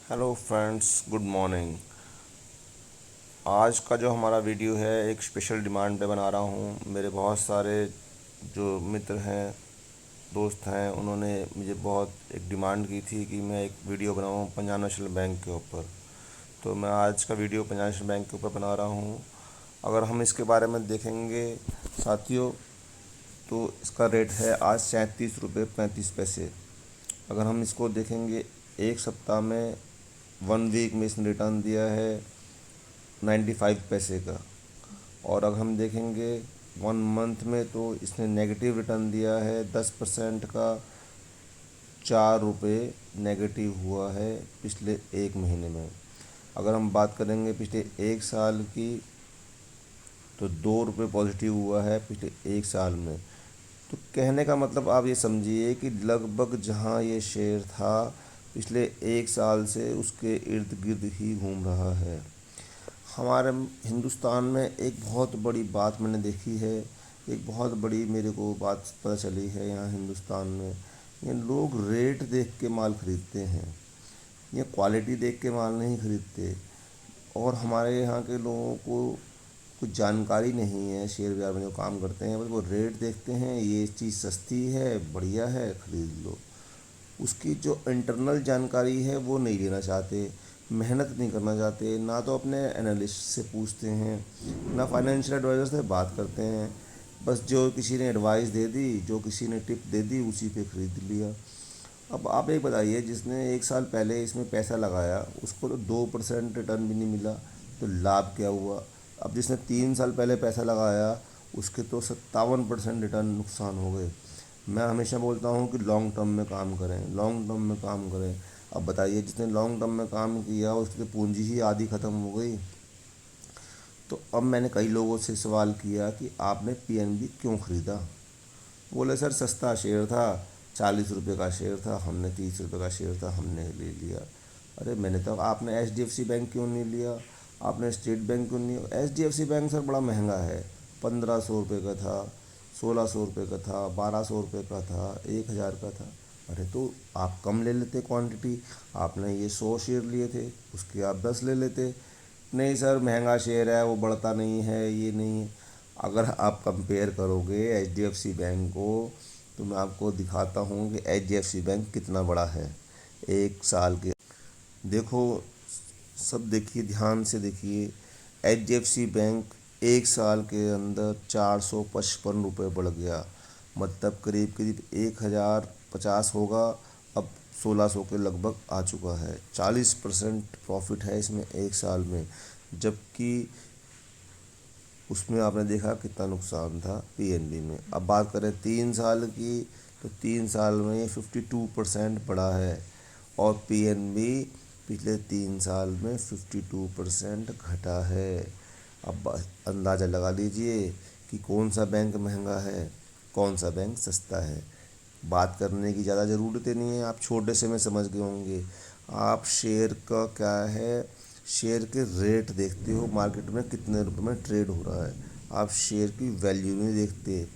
Hello friends, good morning. आज का जो हमारा वीडियो है एक स्पेशल डिमांड पे बना रहा हूँ। मेरे बहुत सारे जो मित्र हैं, दोस्त हैं, उन्होंने मुझे बहुत एक डिमांड की थी कि मैं एक वीडियो बनाऊँ पंजाब नेशनल बैंक के ऊपर। तो मैं आज का वीडियो पंजाब नेशनल बैंक के ऊपर बना रहा हूँ। अगर हम इसके बारे में देखेंगे साथियों, तो इसका रेट है आज 37 रुपये 35 पैसे। अगर हम इसको देखेंगे एक सप्ताह में, 1 वीक में इसने रिटर्न दिया है 95 पैसे का। और अगर हम देखेंगे 1 मंथ में, तो इसने नेगेटिव रिटर्न दिया है 10% का। 4 रुपये नेगेटिव हुआ है पिछले 1 महीने में। अगर हम बात करेंगे पिछले 1 साल की, तो 2 रुपये पॉजिटिव हुआ है पिछले 1 साल में। तो कहने का मतलब आप ये समझिए कि लगभग जहाँ ये शेयर था पिछले 1 साल से उसके इर्द गिर्द ही घूम रहा है। हमारे हिंदुस्तान में एक बहुत बड़ी बात मैंने देखी है, एक बहुत बड़ी मेरे को बात पता चली है यहाँ हिंदुस्तान में। ये लोग रेट देख के माल खरीदते हैं, ये क्वालिटी देख के माल नहीं खरीदते। और हमारे यहाँ के लोगों को कुछ जानकारी नहीं है, शेयर बाज़ार में जो काम करते हैं बस वो रेट देखते हैं, ये चीज़ सस्ती है, बढ़िया है, ख़रीद लो। उसकी जो इंटरनल जानकारी है वो नहीं लेना चाहते, मेहनत नहीं करना चाहते, ना तो अपने एनालिस्ट से पूछते हैं, ना फाइनेंशियल एडवाइज़र से बात करते हैं। बस जो किसी ने एडवाइस दे दी, जो किसी ने टिप दे दी, उसी पे ख़रीद लिया। अब आप एक बताइए, जिसने 1 साल पहले इसमें पैसा लगाया उसको तो 2% रिटर्न भी नहीं मिला, तो लाभ क्या हुआ? अब जिसने 3 साल पहले पैसा लगाया उसके तो 57% रिटर्न नुकसान हो गए। मैं हमेशा बोलता हूँ कि लॉन्ग टर्म में काम करें, लॉन्ग टर्म में काम करें। अब बताइए, जिसने लॉन्ग टर्म में काम किया उसकी तो पूंजी ही आधी ख़त्म हो गई। तो अब मैंने कई लोगों से सवाल किया कि आपने पीएनबी क्यों ख़रीदा? बोले सर सस्ता शेयर था, 40 रुपये का शेयर था, हमने 30 रुपये का शेयर था, हमने ले लिया। अरे मैंने तो, आपने एचडीएफसी बैंक क्यों नहीं लिया? आपने स्टेट बैंक क्यों नहीं लिया? एचडीएफसी बैंक सर बड़ा महंगा है, 1500 रुपये का था, 1600 रुपये का था, 1200 रुपये का था, 1000 का था। अरे तो आप कम ले लेते क्वांटिटी, आपने ये 100 शेयर लिए थे, उसके आप 10 ले लेते। नहीं सर महंगा शेयर है, वो बढ़ता नहीं है, ये नहीं है। अगर आप कंपेयर करोगे एचडीएफसी बैंक को, तो मैं आपको दिखाता हूँ कि एचडीएफसी बैंक कितना बड़ा है 1 साल के। देखो, सब देखिए, ध्यान से देखिए। एचडीएफसी बैंक 1 साल के अंदर 455 रुपये बढ़ गया, मतलब करीब करीब 1050 होगा, अब 1600 के लगभग आ चुका है। 40% प्रॉफिट है इसमें 1 साल में। जबकि उसमें आपने देखा कितना नुकसान था पीएनबी में। अब बात करें 3 साल की, तो 3 साल में 52% बढ़ा है। और पीएनबी पिछले 3 साल में 52% घटा है। अब अंदाज़ा लगा लीजिए कि कौन सा बैंक महंगा है, कौन सा बैंक सस्ता है। बात करने की ज़्यादा ज़रूरत ही नहीं है, आप छोटे से में समझ गए होंगे। आप शेयर का क्या है, शेयर के रेट देखते हो, मार्केट में कितने रुपए में ट्रेड हो रहा है। आप शेयर की वैल्यू नहीं देखते।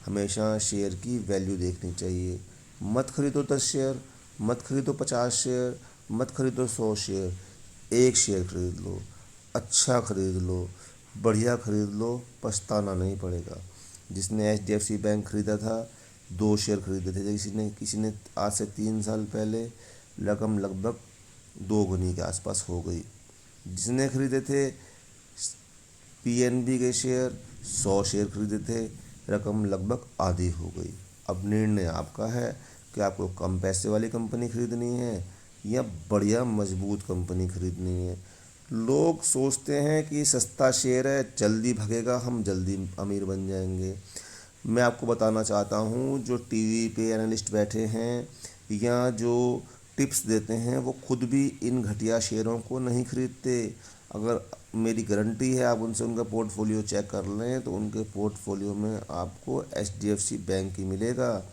हमेशा शेयर की वैल्यू देखनी चाहिए। मत खरीदो 10 शेयर, मत खरीदो 50 शेयर, मत खरीदो 100 शेयर। एक शेयर खरीद लो, अच्छा खरीद लो, बढ़िया खरीद लो, पछताना नहीं पड़ेगा। जिसने एचडीएफसी बैंक खरीदा था, 2 शेयर खरीदे थे, किसी ने आज से 3 साल पहले, रकम लगभग 2 गुनी के आसपास हो गई। जिसने खरीदे थे पीएनबी के शेयर, 100 शेयर खरीदे थे, रकम लगभग आधी हो गई। अब निर्णय आपका है कि आपको कम पैसे वाली कंपनी खरीदनी है या बढ़िया मजबूत कंपनी खरीदनी है। लोग सोचते हैं कि सस्ता शेयर है, जल्दी भगेगा, हम जल्दी अमीर बन जाएंगे। मैं आपको बताना चाहता हूँ, जो टीवी पे एनालिस्ट बैठे हैं या जो टिप्स देते हैं, वो खुद भी इन घटिया शेयरों को नहीं खरीदते। अगर मेरी गारंटी है, आप उनसे उनका पोर्टफोलियो चेक कर लें, तो उनके पोर्टफोलियो में आपको एचडीएफसी बैंक ही मिलेगा।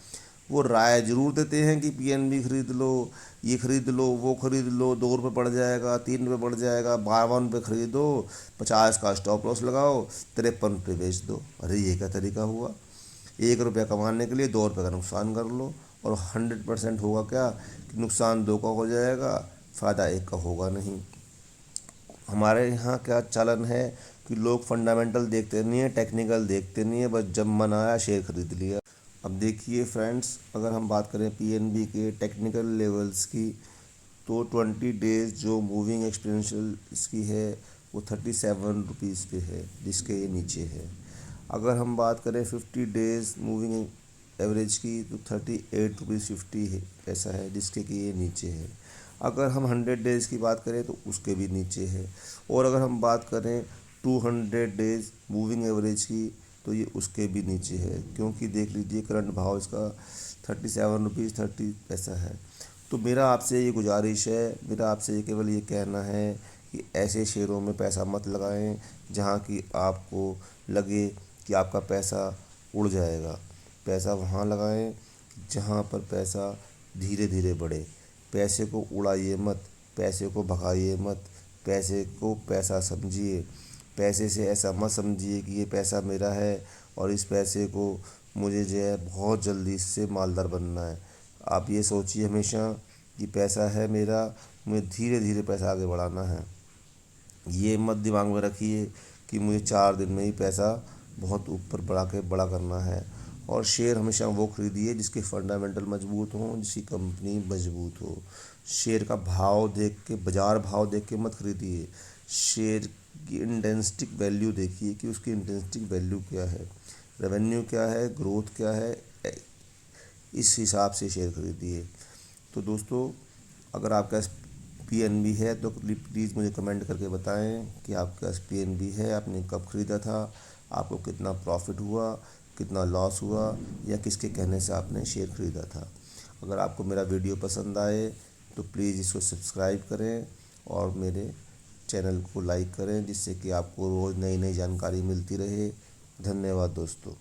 वो राय ज़रूर देते हैं कि पीएनबी खरीद लो, ये खरीद लो, वो खरीद लो, 2 रुपये बढ़ जाएगा, 3 रुपये बढ़ जाएगा, 52 रुपये खरीदो, 50 का स्टॉप लॉस लगाओ, 53 रुपये बेच दो। अरे ये क्या तरीका हुआ? 1 रुपया कमाने के लिए 2 रुपये का नुकसान कर लो, और 100% होगा क्या कि नुकसान 2 का हो जाएगा, फ़ायदा एक का होगा नहीं। हमारे यहाँ क्या चालन है कि लोग फंडामेंटल देखते नहीं है, टेक्निकल देखते नहीं है, बस जब मन आया शेयर खरीद लिया। अब देखिए फ्रेंड्स, अगर हम बात करें पीएनबी के टेक्निकल लेवल्स की, तो 20 डेज़ जो मूविंग एक्सपोनेंशियल इसकी है वो 37 रुपीज़ पे है, जिसके ये नीचे है। अगर हम बात करें 50 डेज़ मूविंग एवरेज की, तो 38 रुपीज़ 50 है ऐसा है, जिसके कि ये नीचे है। अगर हम 100 डेज़ की बात करें तो उसके भी नीचे है। और अगर हम बात करें 200 डेज़ मूविंग एवरेज की, तो ये उसके भी नीचे है, क्योंकि देख लीजिए करंट भाव इसका 37 रुपीज़ 30 पैसा है। तो मेरा आपसे ये गुजारिश है, मेरा आपसे ये केवल ये कहना है कि ऐसे शेयरों में पैसा मत लगाएं जहां कि आपको लगे कि आपका पैसा उड़ जाएगा। पैसा वहां लगाएं जहां पर पैसा धीरे धीरे बढ़े। पैसे को उड़ाइए मत, पैसे को भगाइए मत, पैसे को पैसा समझिए। पैसे से ऐसा मत समझिए कि ये पैसा मेरा है और इस पैसे को मुझे जो है बहुत जल्दी इससे मालदार बनना है। आप ये सोचिए हमेशा कि पैसा है मेरा, मुझे धीरे धीरे पैसा आगे बढ़ाना है। ये मत दिमाग में रखिए कि मुझे 4 दिन में ही पैसा बहुत ऊपर बड़ा करना है। और शेयर हमेशा वो खरीदिए जिसके फंडामेंटल मजबूत हों, जिसकी कंपनी मजबूत हो। शेयर का भाव देख के, बाज़ार भाव देख के मत खरीदिए। शेयर की इंट्रिंसिक वैल्यू देखिए कि उसकी इंट्रिंसिक वैल्यू क्या है, रेवेन्यू क्या है, ग्रोथ क्या है, इस हिसाब से शेयर खरीदिए। तो दोस्तों, अगर आपका पीएनबी है तो प्लीज़ मुझे कमेंट करके बताएं कि आपका पीएनबी है, आपने कब ख़रीदा था, आपको कितना प्रॉफिट हुआ, कितना लॉस हुआ, या किसके कहने से आपने शेयर ख़रीदा था। अगर आपको मेरा वीडियो पसंद आए तो प्लीज़ इसको सब्सक्राइब करें और मेरे चैनल को लाइक करें, जिससे कि आपको रोज़ नई नई जानकारी मिलती रहे। धन्यवाद दोस्तों।